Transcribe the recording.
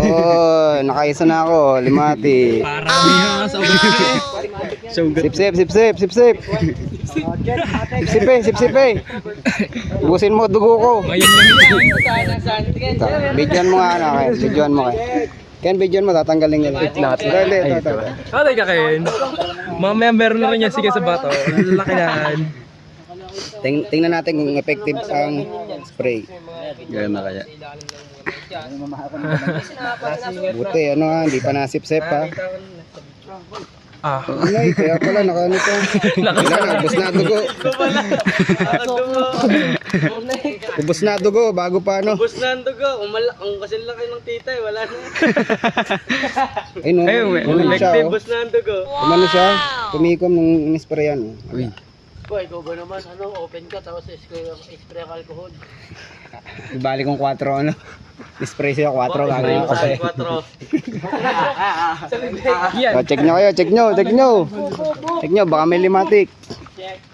Oh, nakaisa na ako, limati. Para niya sa Sip sip sip sip sip sip. Sip sip. Busin mo dugo ko. Ngayon lang yan. Bidyan mo nga ano, Ken. Bidyan mo Ken. Ken, bidyan mo, tatanggalin yan. Dali. Alay ka Ken. Mamaya meron na rin yan sige sa bato. Laki yan. Tingnan natin kung effective ang spray. Gano'n na kaya. Buti, ano ha, hindi pa nasip-sip ha. Ah. Ay, kaya pala, nakaano pa. Ubus na dugo. Ubus na dugo, bago pa ano. Ubus na ang dugo. Ang kasing laki ng tita eh. Wala na. Ay no, ano siya oh. Ubus na ang dugo. Umano siya, tumikom nung inisprayan. Uy. Boy, ikaw ba naman? Open ka tapos spray ang alcohol. Ibalik kong 4 ano. Spray siya 4 gagawin ko kasi. 4. Yan. Check nyo kayo, check nyo. Check nyo, baka may limatic. Check.